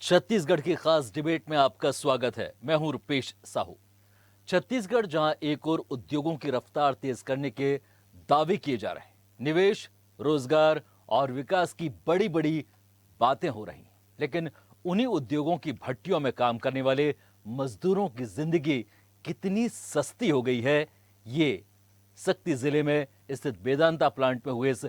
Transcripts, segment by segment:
छत्तीसगढ़ की खास डिबेट में आपका स्वागत है। मैं हूं रुपेश साहू। छत्तीसगढ़ जहां एक और उद्योगों की रफ्तार तेज करने के दावे किए जा रहे हैं, निवेश, रोजगार और विकास की बड़ी बड़ी बातें हो रही हैं, लेकिन उन्हीं उद्योगों की भट्टियों में काम करने वाले मजदूरों की जिंदगी कितनी सस्ती हो गई है, ये सक्ती जिले में स्थित वेदांता प्लांट में हुए इस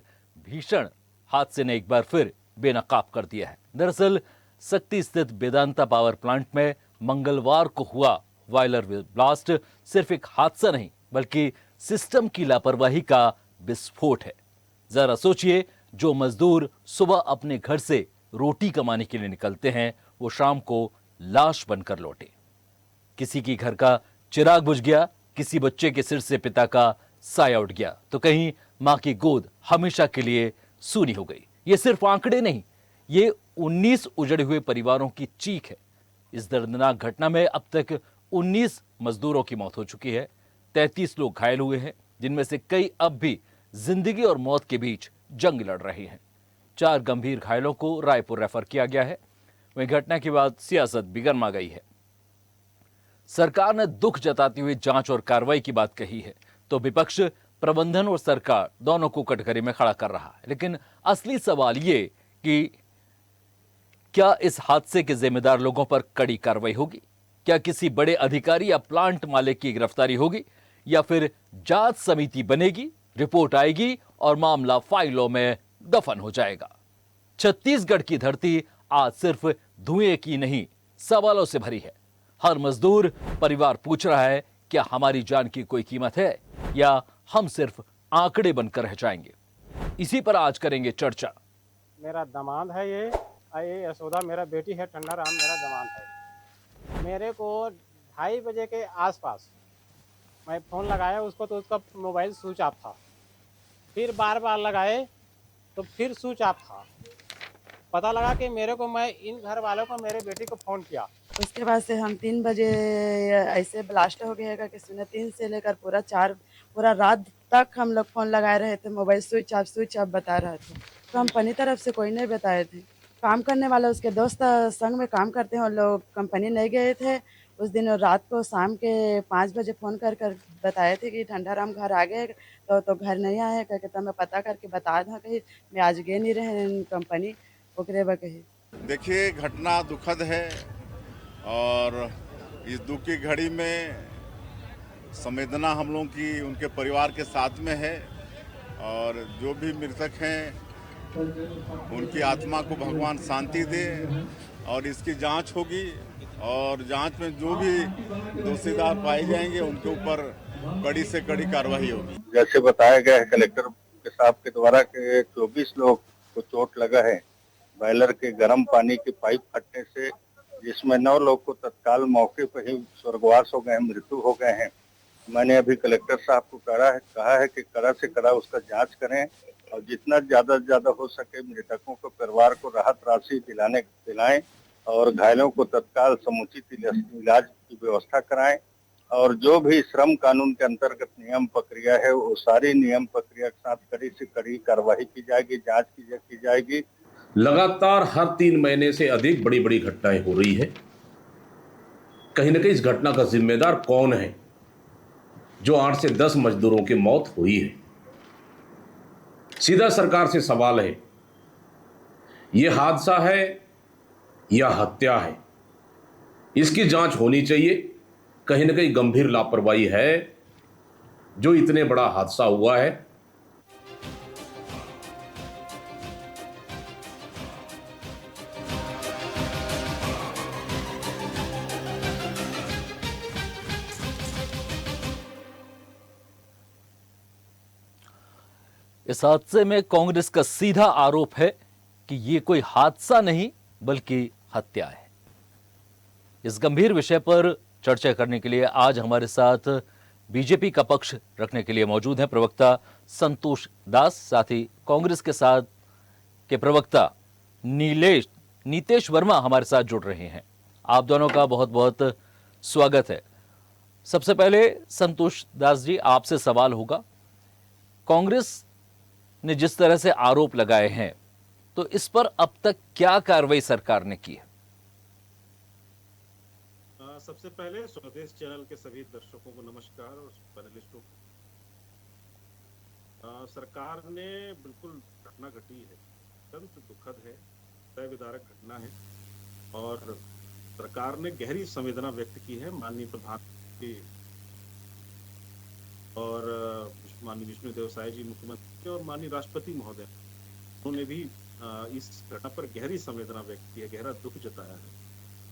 भीषण हादसे ने एक बार फिर बेनकाब कर दिया है। दरअसल सक्ती स्थित वेदांता पावर प्लांट में मंगलवार को हुआ बॉयलर ब्लास्ट सिर्फ एक हादसा नहीं, बल्कि सिस्टम की लापरवाही का विस्फोट है। जरा सोचिए, जो मजदूर सुबह अपने घर से रोटी कमाने के लिए निकलते हैं, वो शाम को लाश बनकर लौटे। किसी की घर का चिराग बुझ गया, किसी बच्चे के सिर से पिता का साया उठ गया, तो कहीं मां की गोद हमेशा के लिए सूनी हो गई। ये सिर्फ आंकड़े नहीं, ये 19 उजड़े हुए परिवारों की चीख है। इस दर्दनाक घटना में अब तक 19 मजदूरों की मौत हो चुकी है, 33 लोग घायल हुए हैं, जिनमें से कई अब भी जिंदगी और मौत के बीच जंग लड़ रहे हैं। 4 गंभीर घायलों को रायपुर रेफर किया गया है। वहीं घटना के बाद सियासत भी गर्मा गई है। सरकार ने दुख जताते हुए जांच और कार्रवाई की बात कही है, तो विपक्ष प्रबंधन और सरकार दोनों को कटघरे में खड़ा कर रहा है। लेकिन असली सवाल ये कि क्या इस हादसे के जिम्मेदार लोगों पर कड़ी कार्रवाई होगी? क्या किसी बड़े अधिकारी या प्लांट मालिक की गिरफ्तारी होगी, या फिर जांच समिति बनेगी, रिपोर्ट आएगी और मामला फाइलों में दफन हो जाएगा? छत्तीसगढ़ की धरती आज सिर्फ धुएं की नहीं, सवालों से भरी है। हर मजदूर परिवार पूछ रहा है, क्या हमारी जान की कोई कीमत है, या हम सिर्फ आंकड़े बनकर रह जाएंगे? इसी पर आज करेंगे चर्चा। मेरा दामाद है ये यशोदा मेरा बेटी है, ठंडा राम मेरा दामाद है। मेरे को 2:30 बजे के आसपास मैं फ़ोन लगाया उसको, तो उसका मोबाइल स्विच ऑफ था। फिर बार बार लगाए तो फिर स्विच ऑफ था। पता लगा कि मेरे को, मैं इन घर वालों को, मेरे बेटी को फ़ोन किया। उसके बाद से हम 3 बजे ऐसे ब्लास्ट हो गया कि सुने 3 से लेकर पूरा 4 पूरा रात तक हम लोग फ़ोन लगाए रहे थे, मोबाइल स्विच ऑफ बता रहे थे। कंपनी तरफ से कोई नहीं बताए थे। काम करने वाला उसके दोस्त संग में काम करते हैं, वो लोग कंपनी नहीं गए थे। उस दिन रात को शाम के 5 बजे फ़ोन कर बताए थे कि ठंडाराम घर आ गए, तो घर नहीं आए करके, तो मैं पता करके बता था कही मैं आज गए नहीं रहे कंपनी ओकरे बा कही। देखिए, घटना दुखद है और इस दुख की घड़ी में संवेदना हम लोगों की उनके परिवार के साथ में है, और जो भी मृतक हैं उनकी आत्मा को भगवान शांति दे, और इसकी जांच होगी, और जांच में जो भी दोषीदार पाए जाएंगे उनके ऊपर कड़ी से कड़ी कार्रवाई होगी। जैसे बताया गया है कलेक्टर के साहब के द्वारा के 24 लोग को चोट लगा है बॉयलर के गर्म पानी की पाइप फटने से, जिसमें 9 लोग को तत्काल मौके पर ही स्वर्गवास हो गए, मृत्यु हो गए हैं। मैंने अभी कलेक्टर साहब को कहा है कि कड़ा से कड़ा उसका जांच करें, और जितना ज्यादा हो सके मृतकों को परिवार को राहत राशि दिलाएं, और घायलों को तत्काल समुचित इलाज की व्यवस्था कराएं, और जो भी श्रम कानून के अंतर्गत नियम प्रक्रिया है वो सारी नियम प्रक्रिया के साथ कड़ी से कड़ी कार्रवाई की जाएगी, जांच की जाएगी। लगातार हर 3 महीने से अधिक बड़ी बड़ी घटनाएं हो रही है। कहीं ना कहीं इस घटना का जिम्मेदार कौन है जो 8 से 10 मजदूरों की मौत हुई है? सीधा सरकार से सवाल है, यह हादसा है या हत्या है? इसकी जांच होनी चाहिए। कहीं ना कहीं गंभीर लापरवाही है जो इतने बड़ा हादसा हुआ है। इस हादसे में कांग्रेस का सीधा आरोप है कि यह कोई हादसा नहीं बल्कि हत्या है। इस गंभीर विषय पर चर्चा करने के लिए आज हमारे साथ बीजेपी का पक्ष रखने के लिए मौजूद हैं प्रवक्ता संतोष दास, साथ ही कांग्रेस के साथ के प्रवक्ता नीतेश वर्मा हमारे साथ जुड़ रहे हैं। आप दोनों का बहुत बहुत स्वागत है। सबसे पहले संतोष दास जी, आपसे सवाल होगा, कांग्रेस ने जिस तरह से आरोप लगाए हैं, तो इस पर अब तक क्या कार्रवाई सरकार ने की है? सबसे पहले स्वदेश चैनल के सभी दर्शकों को नमस्कार और पैनलिस्टों को। सरकार ने बिल्कुल घटना घटी है, अत्यंत दुखद है, हृदय विदारक घटना है और सरकार ने गहरी संवेदना व्यक्त की है। माननीय प्रधानमंत्री और माननीय विष्णुदेव साय जी मुख्यमंत्री और माननीय राष्ट्रपति महोदय, उन्होंने भी इस घटना पर गहरी संवेदना व्यक्त की है, गहरा दुख जताया है,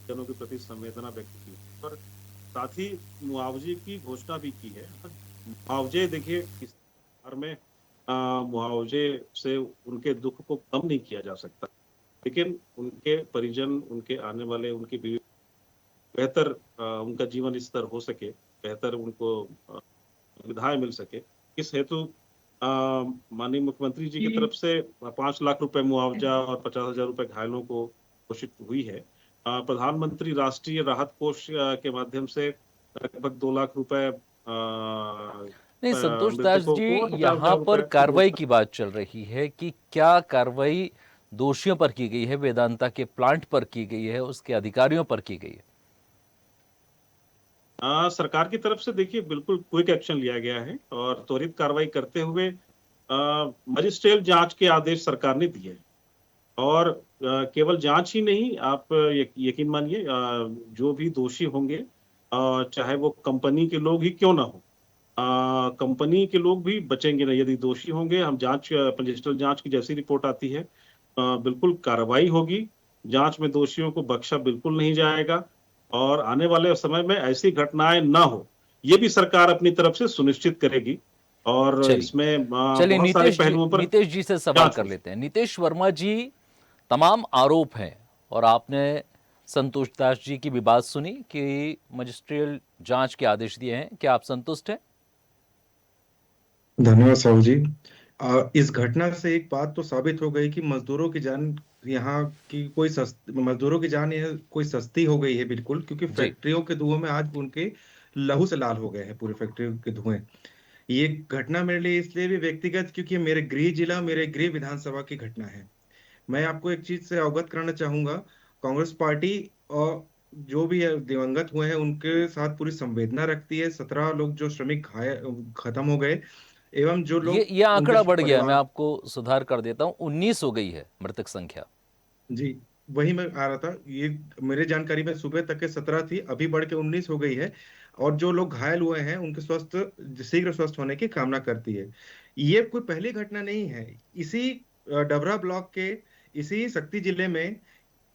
जनों के प्रति संवेदना व्यक्त की और साथ ही मुआवजे की घोषणा भी की है। मुआवजे देखिए, किस बार में मुआवजे से उनके दुख को कम नहीं किया जा सकता, लेकिन उनके परिजन, उनके आने वाले, उनके बेहतर उनका जीवन स्तर हो सके, बेहतर उनको सुविधाएं मिल सके, इस हेतु माननीय मुख्यमंत्री जी की तरफ से 5 लाख रुपए मुआवजा और 50,000 रुपए घायलों को घोषित हुई है। प्रधानमंत्री राष्ट्रीय राहत कोष के माध्यम से लगभग 2 लाख रुपए नहीं संतोष दास मृतकों जी, को 50,000 यहाँ पर रुपए कार्रवाई की बात चल रही है कि क्या कार्रवाई दोषियों पर की गई है, वेदांता के प्लांट पर की गई है, उसके अधिकारियों पर की गई है? सरकार की तरफ से देखिए बिल्कुल क्विक एक्शन लिया गया है और त्वरित कार्रवाई करते हुए मजिस्ट्रियल जांच के आदेश सरकार ने दिए हैं और केवल जांच ही नहीं, आप यकीन मानिए जो भी दोषी होंगे, चाहे वो कंपनी के लोग ही क्यों ना हो, कंपनी के लोग भी बचेंगे नहीं यदि दोषी होंगे। हम जांच, मजिस्ट्रियल जांच की जैसी रिपोर्ट आती है बिल्कुल कार्रवाई होगी, जांच में दोषियों को बख्शा बिल्कुल नहीं जाएगा और आने वाले समय में ऐसी घटनाएं ना हो, ये भी सरकार अपनी तरफ से सुनिश्चित करेगी और इसमें चलिए बहुत सारे पहलुओं पर नीतीश जी से सवाल कर लेते हैं। नीतीश वर्मा जी, तमाम आरोप हैं और आपने संतोष दास जी की भी बात सुनी कि मजिस्ट्रियल जांच के आदेश दिए हैं, क्या आप संतुष्ट हैं? धन्यवाद साहू जी। इस घटना से एक बात तो साबित हो गई कि मजदूरों की जान यहाँ की मजदूरों की जान यह कोई सस्ती हो गई है बिल्कुल, क्योंकि फैक्ट्रियों के धुएं में आज उनके लहू से लाल हो गए हैं, पूरी फैक्ट्रियों के धुएं। ये घटना मेरे लिए इसलिए भी व्यक्तिगत क्योंकि मेरे गृह जिला, मेरे गृह विधानसभा की घटना है। मैं आपको एक चीज से अवगत कराना चाहूंगा, कांग्रेस पार्टी और जो भी दिवंगत हुए हैं उनके साथ पूरी संवेदना रखती है। 17 लोग जो श्रमिक खत्म हो गए एवं जो लोग ये आंकड़ा बढ़ गया, मैं आपको सुधार कर देता हूँ, 19 हो गई है मृतक संख्या। जी वही मैं आ रहा था, ये मेरे जानकारी में सुबह तक के 17 थी, अभी बढ़ के 19 हो गई है और जो लोग घायल हुए हैं उनके शीघ्र स्वस्थ होने की कामना करती है। ये कोई पहली घटना नहीं है। इसी डबरा ब्लॉक के इसी शक्ति जिले में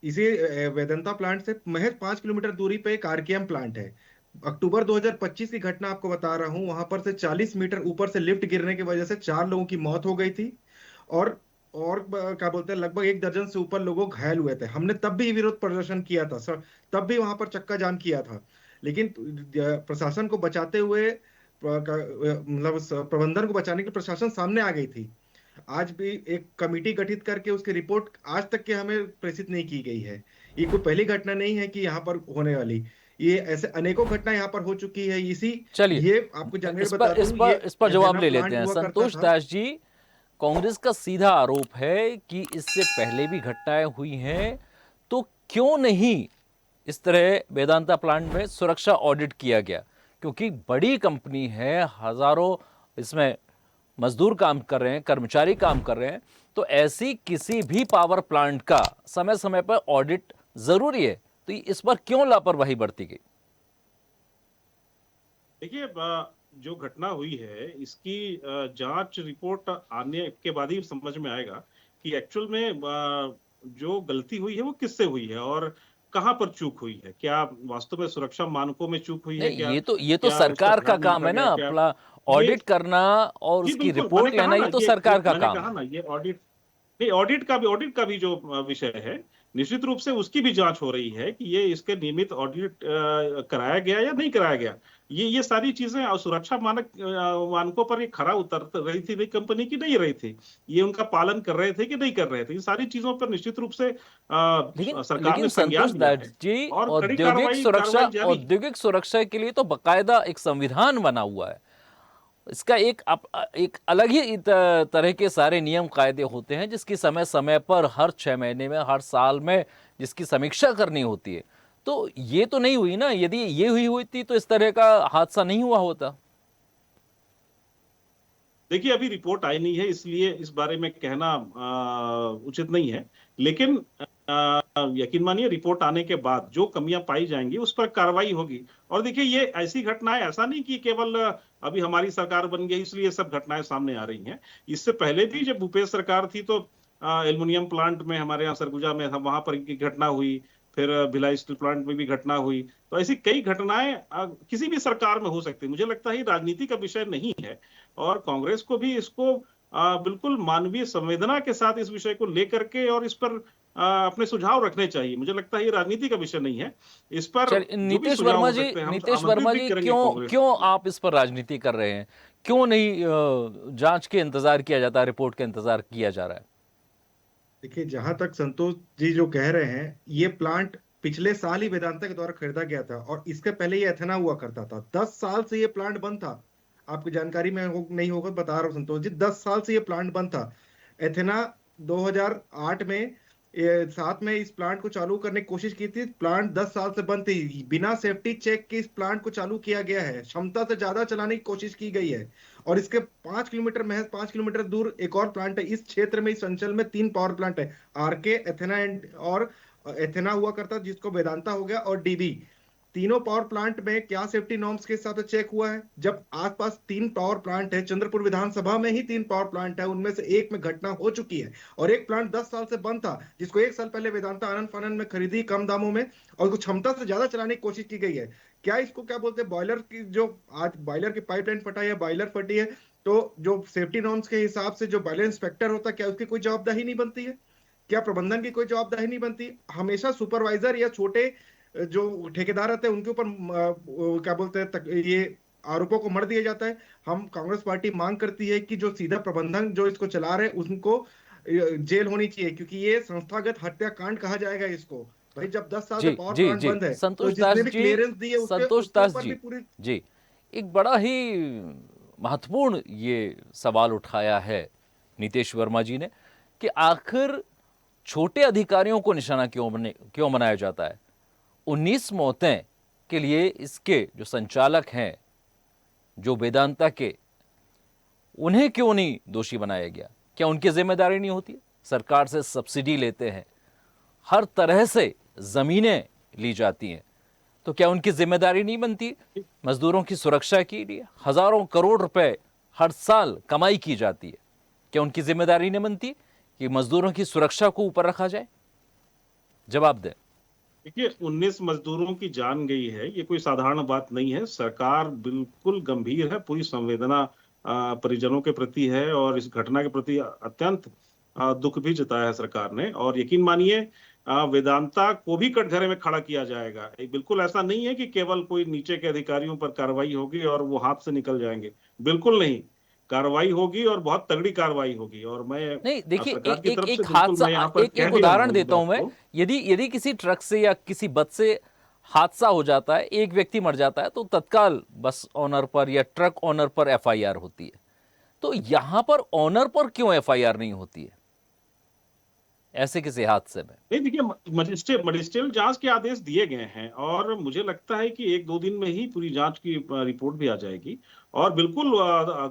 इसी वेदांता प्लांट से महज 5 किलोमीटर दूरी पे एक आरकेएम प्लांट है। अक्टूबर 2025 की घटना आपको बता रहा हूं, वहां पर से 40 मीटर ऊपर से लिफ्ट गिरने की वजह से 4 लोगों की मौत हो गई थी और क्या बोलते हैं, लगभग 1 दर्जन से ऊपर लोग घायल हुए थे। हमने तब भी विरोध प्रदर्शन किया था सर, तब भी वहां पर चक्का जाम किया था, लेकिन प्रशासन को बचाते हुए, मतलब प्रबंधन को बचाने के प्रशासन सामने आ गई थी। आज भी एक कमेटी गठित करके उसकी रिपोर्ट आज तक के हमें प्रेषित नहीं की गई है। ये कोई पहली घटना नहीं है कि यहाँ पर होने वाली, ये ऐसे अनेकों घटना यहाँ पर हो चुकी है। चलिए ये आपको जानकारी बता दूं, इस पर जवाब ले लेते हैं। संतोष दास जी, कांग्रेस का सीधा आरोप है कि इससे पहले भी घटनाएं हुई हैं, तो क्यों नहीं इस तरह वेदांता प्लांट में सुरक्षा ऑडिट किया गया? क्योंकि बड़ी कंपनी है, हजारों इसमें मजदूर काम कर रहे हैं, कर्मचारी काम कर रहे हैं, तो ऐसी किसी भी पावर प्लांट का समय समय पर ऑडिट जरूरी है, तो इस पर क्यों लापरवाही बरती गई? देखिए, जो घटना हुई है इसकी जांच रिपोर्ट आने के बाद ही समझ में आएगा कि एक्चुअल में जो गलती हुई है वो किससे हुई है और कहां पर चूक हुई है। क्या वास्तव में सुरक्षा मानकों में चूक हुई है? क्या ये तो सरकार का काम है ना, ऑडिट करना और उसकी रिपोर्ट लेना, ये तो सरकार का काम है। कहा ना, ये ऑडिट का भी जो विषय है, निश्चित रूप से उसकी भी जांच हो रही है कि ये इसके नियमित ऑडिट कराया गया या नहीं कराया गया। ये सारी चीजें सुरक्षा मानकों पर ये खरा उतर रही थी कंपनी की, नहीं रही थी, ये उनका पालन कर रहे थे कि नहीं कर रहे थे, इन सारी चीजों पर निश्चित रूप से सरकार ने संतोष दास जी, औद्योगिक सुरक्षा के लिए तो बाकायदा एक संविधान बना हुआ है, इसका एक अलग ही तरह के सारे नियम कायदे होते हैं, जिसकी समय समय पर हर 6 महीने में, हर साल में जिसकी समीक्षा करनी होती है। तो ये तो नहीं हुई ना, यदि ये हुई थी तो इस तरह का हादसा नहीं हुआ होता। देखिए, अभी रिपोर्ट आई नहीं है, इसलिए इस बारे में कहना उचित नहीं है। लेकिन यकीन मानिए, रिपोर्ट आने के बाद जो कमियां पाई जाएंगी उस पर कार्रवाई होगी। और देखिए, ये ऐसी घटनाएं, ऐसा नहीं कि केवल अभी हमारी सरकार बन गई इसलिए सब घटनाएं सामने आ रही हैं। इससे पहले भी जब भूपेश सरकार थी तो एल्युमिनियम प्लांट में हमारे यहाँ सरगुजा में वहां पर की घटना हुई, फिर भिलाई स्टील प्लांट में भी घटना हुई। तो ऐसी कई घटनाएं किसी भी सरकार में हो सकती है। मुझे लगता है ये राजनीति का विषय नहीं है, और कांग्रेस को भी इसको बिल्कुल मानवीय संवेदना के साथ इस विषय को लेकर के और इस पर अपने सुझाव रखने चाहिए। मुझे लगता है ये राजनीति का विषय नहीं है। इस पर चल, जो भी नीतीश सुझाव वर्मा हो जी, सकते हैं हम नीतीश वर्मा आमंत्रित भी जी, करेंगे क्यों कांग्रेस क्यों को। आप इस पर राजनीति कर रहे हैं? क्यों नहीं जांच के इंतजार किया जाता, रिपोर्ट का इंतजार किया जा रहा है? देखिए, जहां तक संतोष जी जो कह रहे हैं, ये प्लांट पिछले साल ही वेदांता के द्वारा खरीदा गया था और इसके पहले ये एथेना हुआ करता था। 10 साल से ये प्लांट बंद था। आपकी जानकारी में नहीं होगा, बता रहा हूँ संतोष जी, 10 साल से ये प्लांट बंद था। एथेना 2008 में 7 में इस प्लांट को चालू करने की कोशिश की थी। प्लांट 10 साल से बंद थी। बिना सेफ्टी चेक के इस प्लांट को चालू किया गया है। क्षमता से ज्यादा चलाने की कोशिश की गई है। और इसके 5 किलोमीटर, महज 5 किलोमीटर दूर एक और प्लांट है। इस क्षेत्र में, इस अंचल में 3 पावर प्लांट है, आरके, एथेना और एथेना हुआ करता, जिसको वेदांता हो गया, और डीबी। तीनों पावर प्लांट में क्या सेफ्टी नॉर्म्स के साथ चेक हुआ है? जब आसपास 3 पावर प्लांट है, चंद्रपुर विधानसभा में ही 3 पावर प्लांट है, उनमें से एक में घटना हो चुकी है। और एक प्लांट 10 साल से बंद था, जिसको 1 साल पहले वेदांता आनंद फानंद में खरीदी कम दामों में, और उसको क्षमता से ज्यादा चलाने की कोशिश की गई है। क्या इसको क्या बोलते हैं, बॉयलर की, जो आज बॉयलर की पाइपलाइन फटा है, बॉयलर फटी है, तो जो सेफ्टी नॉर्म्स के हिसाब से जो बॉयलर इंस्पेक्टर होता है, क्या उसकी कोई जवाबदेही नहीं बनती है? क्या प्रबंधन की कोई जवाबदेही नहीं बनती? हमेशा सुपरवाइजर या छोटे जो ठेकेदार रहते हैं उनके ऊपर क्या बोलते हैं, ये आरोपों को मर दिया जाता है। हम कांग्रेस पार्टी मांग करती है कि जो सीधा प्रबंधन जो इसको चला रहे उनको जेल होनी चाहिए, क्योंकि ये संस्थागत हत्याकांड कहा जाएगा इसको। भाई, जब 10 साल से जी पावर जी प्लांट जी, बंद है तो संतोष दास जिसने भी जी, क्लियरेंस दी है संतोष उसके दास ऊपर जी भी पूरी। जी, एक बड़ा ही महत्वपूर्ण ये सवाल उठाया है नीतीश वर्मा जी ने कि आखिर छोटे अधिकारियों को निशाना क्यों बनाया जाता है? 19 मौतें के लिए इसके जो संचालक हैं, जो वेदांता के, उन्हें क्यों नहीं दोषी बनाया गया? क्या उनकी जिम्मेदारी नहीं होती? सरकार से सब्सिडी लेते हैं, हर तरह से जमीनें ली जाती हैं, तो क्या उनकी जिम्मेदारी नहीं बनती? मजदूरों की सुरक्षा के लिए हजारों करोड़ रुपए हर साल कमाई की जाती है, क्या उनकी जिम्मेदारी नहीं बनती कि मजदूरों की सुरक्षा को ऊपर रखा जाए? जवाब दें। देखिए, 19 मजदूरों की जान गई है, ये कोई साधारण बात नहीं है। सरकार बिल्कुल गंभीर है, पूरी संवेदना परिजनों के प्रति है, और इस घटना के प्रति अत्यंत दुख भी जताया है सरकार ने। और यकीन मानिए, वेदांता को भी कटघरे में खड़ा किया जाएगा। बिल्कुल ऐसा नहीं है कि केवल कोई नीचे के अधिकारियों पर कार्रवाई होगी और वो हाथ से निकल जाएंगे। बिल्कुल नहीं, कार्रवाई होगी और बहुत तगड़ी कार्रवाई होगी। और मैं नहीं, देखिए, सरकार की तरफ से एक बिल्कुल हादसा, मैं यहाँ पर एक कह एक भी रहा उदाहरण हूँ इस देता हूं बात मैं। को। यदि किसी ट्रक से या किसी बस से हादसा हो जाता है, एक व्यक्ति मर जाता है, तो तत्काल बस ओनर पर या ट्रक ओनर पर एफआईआर होती है। तो यहां पर ओनर पर क्यों एफआईआर नहीं होती है ऐसे किसी हादसे में? नहीं, देखिए, मजिस्ट्रियल जांच के आदेश दिए गए हैं, और मुझे लगता है कि 1-2 दिन में ही पूरी जांच की रिपोर्ट भी आ जाएगी, और बिल्कुल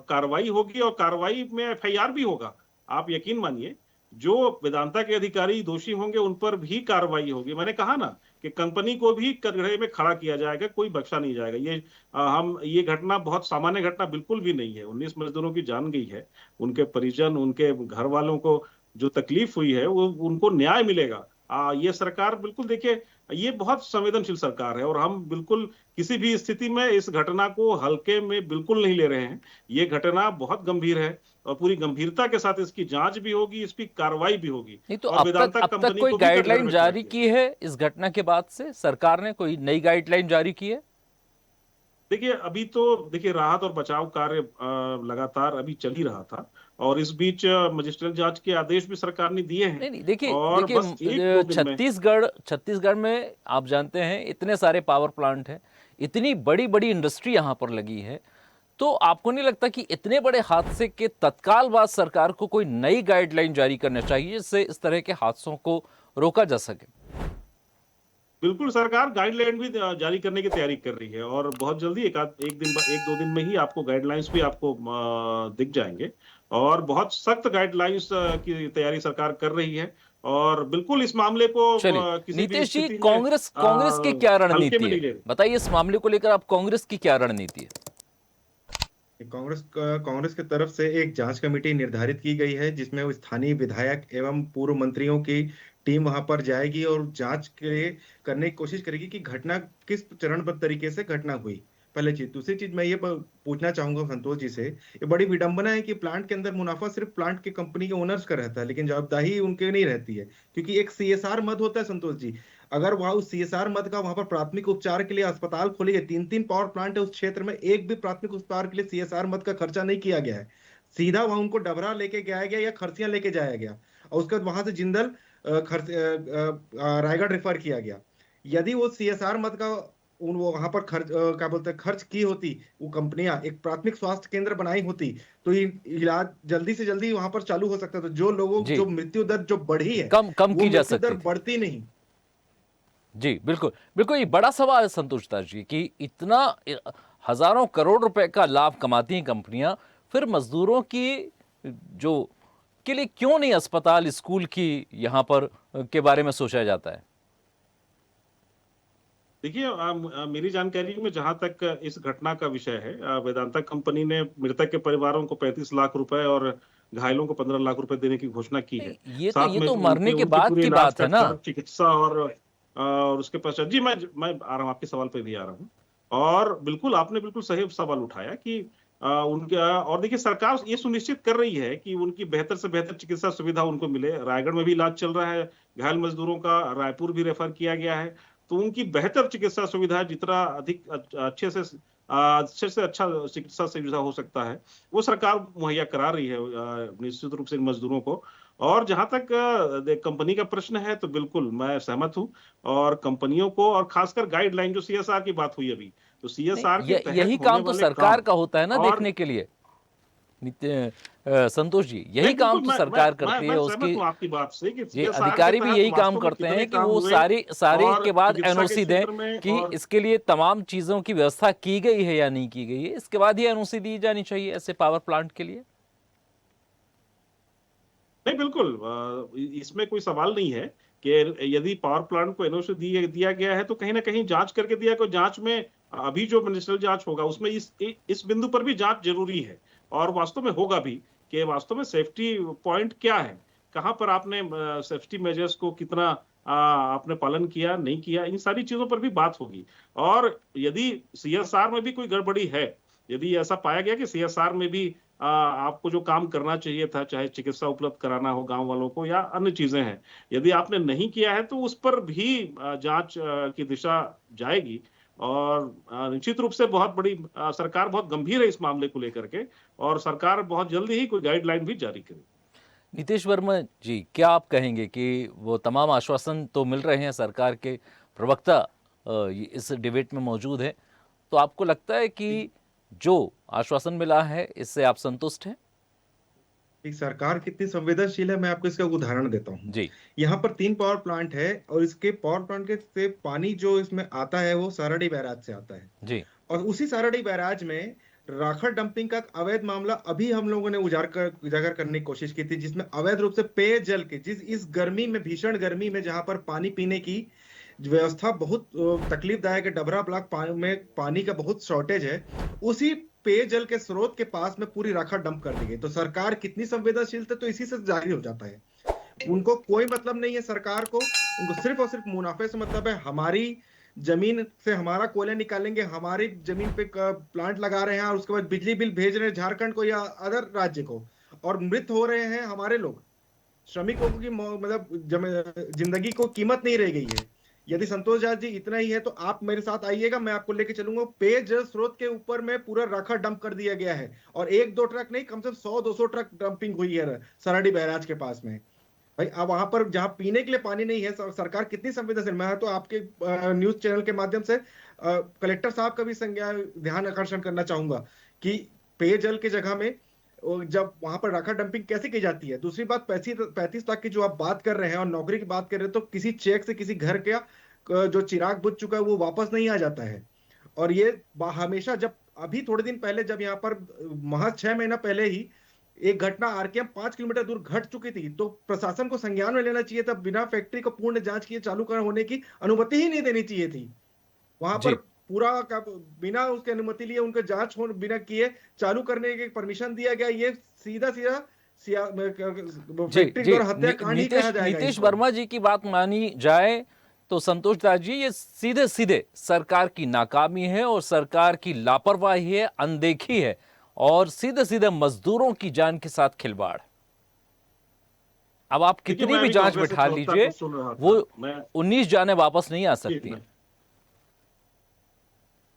कार्रवाई होगी, और कार्रवाई में एफआईआर भी होगा। आप यकीन मानिए, जो वेदांता के अधिकारी दोषी होंगे उन पर भी कार्रवाई होगी। मैंने कहा ना कि कंपनी को भी कटघरे में खड़ा किया जाएगा, कोई बख्शा नहीं जाएगा। ये घटना बहुत सामान्य घटना बिल्कुल भी नहीं है। 19 मजदूरों की जान गई है, उनके परिजन, उनके घर वालों को जो तकलीफ हुई है वो उनको न्याय मिलेगा। ये सरकार बिल्कुल, देखिए, ये बहुत संवेदनशील सरकार है, और हम बिल्कुल किसी भी स्थिति में इस घटना को हल्के में बिल्कुल नहीं ले रहे हैं। ये घटना बहुत गंभीर है, और पूरी गंभीरता के साथ इसकी जांच भी होगी, इसकी कार्रवाई भी होगी। नहीं, तो और वेदांता अब तक कंपनी कोई को भी कटघरे गाइडलाइन में खड़ा जारी किया। की है इस घटना के बाद से? सरकार ने कोई नई गाइडलाइन जारी की है? देखिए, अभी तो देखिए, राहत और बचाव कार्य लगातार अभी चल ही रहा था, और इस बीच मजिस्ट्रियल जांच के आदेश भी सरकार ने दिए हैं। नहीं, देखिए, और बस 1-2 दिन में छत्तीसगढ़ में आप जानते हैं इतने सारे पावर प्लांट हैं, इतनी बड़ी बड़ी इंडस्ट्री यहां पर लगी है, तो आपको नहीं लगता कि इतने बड़े हादसे के तत्काल बाद सरकार को कोई नई गाइडलाइन जारी करना चाहिए जिससे इस तरह के हादसों को रोका जा सके? बिल्कुल सरकार गाइडलाइन भी जारी करने की तैयारी कर रही है और बहुत जल्दी एक दो दिन में ही आपको गाइडलाइंस भी आपको दिख जाएंगे और बहुत सख्त गाइडलाइंस की तैयारी सरकार कर रही है और बिल्कुल इस मामले को चलिए किसी भी नीतीश जी, स्थिति में कांग्रेस की क्या हल्के रणनीति में नहीं है? ले रही। बताइए इस मामले को लेकर आप कांग्रेस की क्या रणनीति है? कांग्रेस की तरफ से एक जांच कमेटी निर्धारित की गई है जिसमें वो स्थानीय विधायक एवं पूर्व मंत्रियों की टीम वहां पर जाएगी और जांच करने की कोशिश करेगी कि घटना किस चरणबद्ध तरीके से घटना हुई। पहले चीज। दूसरी चीज मैं ये पूछना चाहूंगा संतोष जी से, ये बड़ी विडंबना है कि प्लांट के अंदर मुनाफा सिर्फ प्लांट के कंपनी के ओनर्स का रहता है लेकिन जवाबदेही उनके नहीं रहती है, क्योंकि एक सीएसआर मद होता है संतोष जी। अगर वहां उस सीएसआर मद का वहां पर प्राथमिक उपचार के लिए अस्पताल खोली गई, 3-3 पावर प्लांट है उस क्षेत्र में, एक भी प्राथमिक उपचार के लिए सीएसआर मद का खर्चा नहीं किया गया है। सीधा वहां उनको डबरा लेके गया गया या खर्चियां लेके जाया गया और उसके बाद वहां से जिंदल रायगढ़ रेफर किया गया। यदि वो सीएसआर मद का उन वो वहां पर खर्च क्या बोलते हैं खर्च की होती, वो कंपनियां एक प्राथमिक स्वास्थ्य केंद्र बनाई होती, तो ये इलाज जल्दी से जल्दी वहां पर चालू हो सकता था। जो लोगों जी। जो मृत्यु दर जो बढ़ी है कम वो की जा मृत्यु सकती दर थी। बढ़ती नहीं। जी बिल्कुल बिल्कुल, ये बड़ा सवाल है संतोष दास जी कि इतना हजारों करोड़ रुपए का लाभ कमाती हैं कंपनियां, फिर मजदूरों की जो के लिए क्यों नहीं अस्पताल स्कूल की यहां पर के बारे में सोचा जाता है? देखिए मेरी जानकारी में जहां तक इस घटना का विषय है, वेदांता कंपनी ने मृतक के परिवारों को 35 लाख रुपए और घायलों को 15 लाख रुपए देने की घोषणा की है। ये साथ में तो मरने के उनके बाद पूरे की इलाज बात का है ना। खर्च, चिकित्सा और उसके पश्चात जी मैं आ रहा हूँ, आपके सवाल पे भी आ रहा हूँ। और बिल्कुल आपने बिल्कुल सही सवाल उठाया कि उनका और देखिए सरकार ये सुनिश्चित कर रही है कि उनकी बेहतर से बेहतर चिकित्सा सुविधा उनको मिले। रायगढ़ में भी इलाज चल रहा है, घायल मजदूरों का रायपुर भी रेफर किया गया है। तो उनकी बेहतर चिकित्सा सुविधा जितना अधिक अच्छे से अच्छा चिकित्सा सुविधा हो सकता है वो सरकार मुहैया करा रही है निश्चित रूप से इन मजदूरों को। और जहां तक कंपनी का प्रश्न है तो बिल्कुल मैं सहमत हूं और कंपनियों को और खासकर गाइडलाइन जो सीएसआर की बात हुई अभी, तो नहीं, सीएसआर के तहत यही होने काम तो वाले सरकार काम का होता है ना और देखने के लिए। संतोष जी, यही नहीं काम बिल्कुल तो सरकार करती है मैं उसकी। सहमत हूँ आपकी बात से कि ये सीएसआर के अधिकारी भी तहत यही काम वास्तव में करते कितने हैं कि काम वो हुए सारे और के बाद चिकित्सा के एनओसी दें क्षेत्र में कि और इसके लिए तमाम चीजों की व्यवस्था की गई है या नहीं की गई है, इसके बाद ही एनओसी दी जानी चाहिए ऐसे पावर प्लांट के लिए। नहीं बिल्कुल इसमें कोई सवाल नहीं है कि यदि पावर प्लांट को एनओसी दिया गया है तो कहीं ना कहीं जांच करके दिया को जांच में अभी जो मिनिस्ट्रियल जांच होगा उसमें इस बिंदु पर भी जांच जरूरी है और वास्तव में होगा भी कि वास्तव में सेफ्टी पॉइंट क्या है, कहां पर आपने सेफ्टी मेजर्स को कितना आपने पालन किया नहीं किया, इन सारी चीजों पर भी बात होगी। और यदि सीएसआर में भी कोई गड़बड़ी है, यदि ऐसा पाया गया कि सीएसआर में भी आपको जो काम करना चाहिए था, चाहे चिकित्सा उपलब्ध कराना हो गांव वालों को या अन्य चीजें हैं, यदि आपने नहीं किया है तो उस पर भी जांच की दिशा जाएगी। और निश्चित रूप से बहुत बड़ी सरकार बहुत गंभीर है इस मामले को लेकर के और सरकार बहुत जल्दी ही कोई गाइडलाइन भी जारी करेगी। नीतीश वर्मा जी, क्या आप कहेंगे कि वो तमाम आश्वासन तो मिल रहे हैं, सरकार के प्रवक्ता इस डिबेट में मौजूद है, तो आपको लगता है कि जो आश्वासन मिला है इससे आप संतुष्ट हैं? कि सरकार कितनी संवेदनशील है मैं आपको इसका उदाहरण देता हूँ जी यहाँ पर 3 पावर प्लांट है और इसके पावर प्लांट के से पानी जो इसमें आता है वो साराडी बैराज से आता है जी और उसी साराडी बैराज में राखड़ डंपिंग का अवैध मामला अभी हम लोगों ने उजागर करने की कोशिश की थी, जिसमें अवैध रूप से पेयजल के इस गर्मी में, भीषण गर्मी में, जहां पर पानी पीने की व्यवस्था बहुत तकलीफदायक है, डबरा ब्लॉक में पानी का बहुत शॉर्टेज है, उसी पेयजल के स्रोत के पास में पूरी राखड़ डंप कर दी गई। तो सरकार कितनी संवेदनशील थी तो इसी से जाहिर हो जाता है। उनको कोई मतलब नहीं है सरकार को, उनको सिर्फ और सिर्फ मुनाफे से मतलब है। हमारी जमीन से हमारा कोयला निकालेंगे, हमारी जमीन पे प्लांट लगा रहे हैं और उसके बाद बिजली बिल भेज रहे हैं झारखंड को या अदर राज्य को, और मृत हो रहे हैं हमारे लोग, श्रमिकों की मतलब जिंदगी को कीमत नहीं रह गई है। यदि संतोष जाट जी इतना ही है तो आप मेरे साथ आइएगा, मैं आपको लेके चलूंगा। पेयजल स्रोत के ऊपर में पूरा राखड़ डंप कर दिया गया है और 1-2 ट्रक नहीं, कम से कम 100-200 ट्रक डंपिंग हुई है सराडी बैराज के पास में। भाई अब वहां पर जहां पीने के लिए पानी नहीं है, सरकार कितनी संवेदनशील। मैं तो आपके न्यूज चैनल के माध्यम से कलेक्टर साहब का भी ध्यान आकर्षण करना चाहूंगा कि पेयजल की जगह में जब वहां पर राखड़ डंपिंग कैसे की जाती है। दूसरी बात, 35 लाख की जो आप बात कर रहे हैं और नौकरी की बात कर रहे हैं, तो किसी चेक से किसी घर का जो चिराग बुझ चुका है वो वापस नहीं आ जाता है। और ये हमेशा, जब अभी थोड़े दिन पहले जब यहाँ पर महज 6 महीना पहले ही एक घटना आरकेएम 5 किलोमीटर दूर घट चुकी थी, तो प्रशासन को संज्ञान में लेना चाहिए था, बिना फैक्ट्री को पूर्ण जांच किए चालू होने की अनुमति ही नहीं देनी चाहिए थी। वहां पर पूरा बिना उसकी अनुमति लिए उनका जांच बिना किए चालू करने की परमिशन दिया गया। ये सीधा फैक्ट्री और हत्याकांड ही कहा जाएगा। नीतीश वर्मा जी की बात मानी जाए तो संतोष दास जी, ये सीधे सीधे सरकार की नाकामी है और सरकार की लापरवाही है, अनदेखी है और सीधे सीधे मजदूरों की जान के साथ खिलवाड़। अब आप कितनी भी जांच बैठा लीजिए, वो 19 जानें वापस नहीं आ सकती।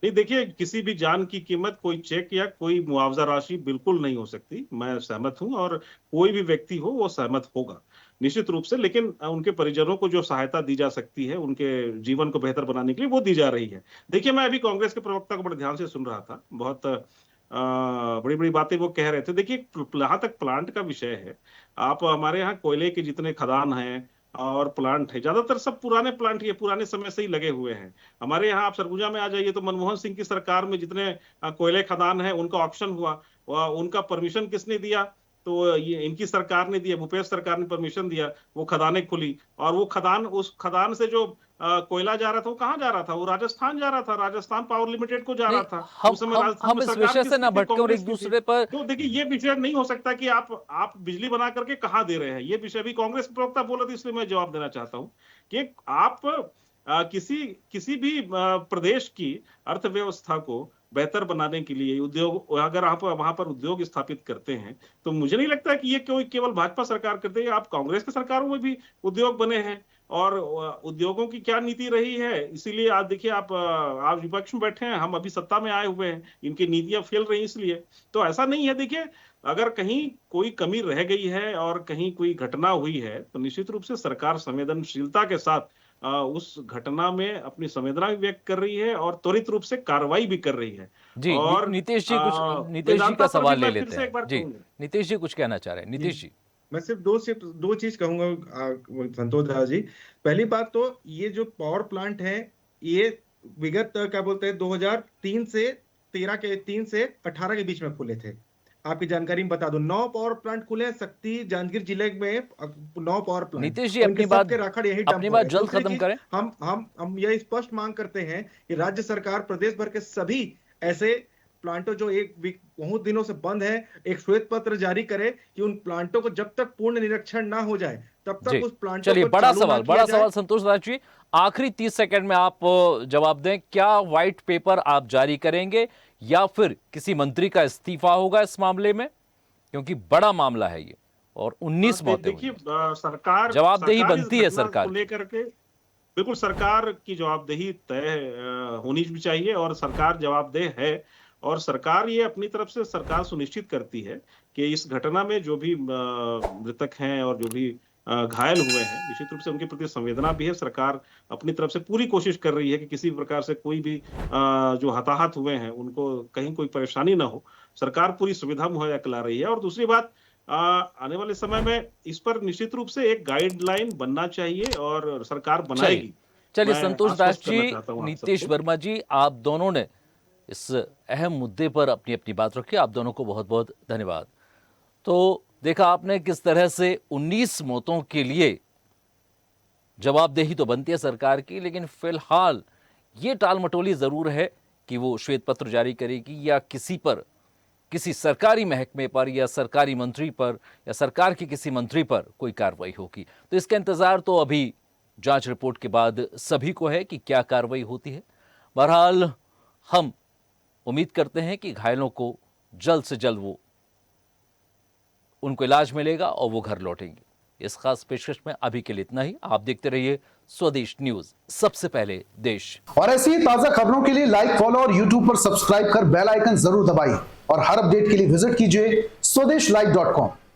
नहीं, देखिए, किसी भी जान की कीमत कोई चेक या कोई मुआवजा राशि बिल्कुल नहीं हो सकती। मैं सहमत हूं और कोई भी व्यक्ति हो वो सहमत होगा निश्चित रूप से, लेकिन उनके परिजनों को जो सहायता दी जा सकती है उनके जीवन को बेहतर बनाने के लिए वो दी जा रही है। देखिए, मैं अभी कांग्रेस के प्रवक्ता को बड़े ध्यान से सुन रहा था, बहुत बड़ी बड़ी बातें वो कह रहे थे। देखिए, जहां तक प्लांट का विषय है, आप हमारे यहाँ कोयले के जितने खदान हैं और प्लांट है, ज्यादातर सब पुराने प्लांट ये पुराने समय से ही लगे हुए हैं। हमारे यहाँ आप सरगुजा में आ जाइए तो मनमोहन सिंह की सरकार में जितने कोयले खदान है उनका ऑक्शन हुआ, उनका परमिशन किसने दिया? तो ये इनकी सरकार ने दिया, भूपेश सरकार ने परमिशन दिया, वो खदानें खुली और वो खदान, उस खदान से जो कोयला जा रहा था वो कहाँ जा रहा था? वो राजस्थान जा रहा था, राजस्थान पावर लिमिटेड को जा रहा था। हम इस विषय से ना भटके और एक दूसरे पर। तो देखिए, ये विषय नहीं हो सकता कि आप बिजली बना करके कहाँ दे रहे हैं। ये विषय भी कांग्रेस प्रवक्ता बोला था, इसलिए मैं जवाब देना चाहता हूँ कि आप किसी भी प्रदेश की अर्थव्यवस्था को बेहतर बनाने के लिए उद्योग, अगर आप वहां पर उद्योग स्थापित करते हैं, तो मुझे नहीं लगता कि ये केवल भाजपा सरकार करते हैं। आप कांग्रेस की सरकारों में भी उद्योग बने हैं और उद्योगों की क्या नीति रही है। इसीलिए आज देखिए, आप विपक्ष में बैठे हैं, हम अभी सत्ता में आए हुए हैं, इनकी नीतियां फेल रही इसलिए। तो ऐसा नहीं है। देखिए, अगर कहीं कोई कमी रह गई है और कहीं कोई घटना हुई है तो निश्चित रूप से सरकार संवेदनशीलता के साथ उस घटना में अपनी संवेदना भी व्यक्त कर रही है और त्वरित रूप से कार्रवाई भी कर रही है। जी, और नीतीश जी नीतीश जी का सवाल ले लेते हैं। जी, नीतीश जी कुछ कहना चाह रहे हैं। नीतीश जी, मैं सिर्फ दो चीज कहूंगा संतोष दास जी। पहली बात तो ये जो पावर प्लांट है, ये विगत क्या बोलते हैं 2003 से 18 के बीच में खुले थे। आपकी जानकारी में बता दूं, 9 पावर प्लांट खुले हैं शक्ति जांजगीर जिले में, 9 पावर प्लांट। नीतीश जी अपनी बात जल्द खत्म करें। हम यह स्पष्ट मांग करते हैं कि राज्य सरकार प्रदेश भर के सभी ऐसे प्लांटों जो बहुत दिनों से बंद है, एक श्वेत पत्र जारी करे कि उन प्लांटों को जब तक पूर्ण निरीक्षण ना हो जाए तब तक उस प्लांटों चलिए, को बड़ा सवाल संतोष दास जी, आखिरी 30 सेकंड में आप जवाब दें। क्या व्हाइट पेपर आप जारी करेंगे या फिर किसी मंत्री का इस्तीफा होगा इस मामले में? क्योंकि बड़ा मामला है ये और 19 मौतें। देखिए, सरकार जवाबदेही बनती है सरकार को लेकर के। बिल्कुल, सरकार की जवाबदेही तय होनी भी चाहिए और सरकार जवाबदेह है और सरकार ये अपनी तरफ से सरकार सुनिश्चित करती है कि इस घटना में जो भी मृतक हैं और जो भी घायल हुए हैं, निश्चित रूप से उनके प्रति संवेदना भी है। सरकार अपनी तरफ से पूरी कोशिश कर रही है कि किसी प्रकार से कोई भी जो हताहत हुए हैं उनको कहीं कोई परेशानी ना हो। सरकार पूरी सुविधा मुहैया करा रही है। और दूसरी बात, आने वाले समय में इस पर निश्चित रूप से एक गाइडलाइन बनना चाहिए और सरकार बनाएगी। चलिए संतोष दास जी, नीतीश वर्मा जी, आप दोनों ने इस अहम मुद्दे पर अपनी अपनी बात रखी। आप दोनों को बहुत बहुत धन्यवाद। तो देखा आपने किस तरह से 19 मौतों के लिए जवाबदेही तो बनती है सरकार की, लेकिन फिलहाल ये टालमटोली जरूर है कि वो श्वेत पत्र जारी करेगी या किसी पर, किसी सरकारी महकमे पर या सरकारी मंत्री पर या सरकार के किसी मंत्री पर कोई कार्रवाई होगी। तो इसका इंतजार तो अभी जांच रिपोर्ट के बाद सभी को है कि क्या कार्रवाई होती है। बहरहाल हम उम्मीद करते हैं कि घायलों को जल्द से जल्द उनको इलाज मिलेगा और वो घर लौटेंगे। इस खास पेशकश में अभी के लिए इतना ही। आप देखते रहिए स्वदेश न्यूज, सबसे पहले देश। और ऐसी ही ताजा खबरों के लिए लाइक, फॉलो और यूट्यूब पर सब्सक्राइब कर बेल आइकन जरूर दबाइए और हर अपडेट के लिए विजिट कीजिए स्वदेशलाइव.com।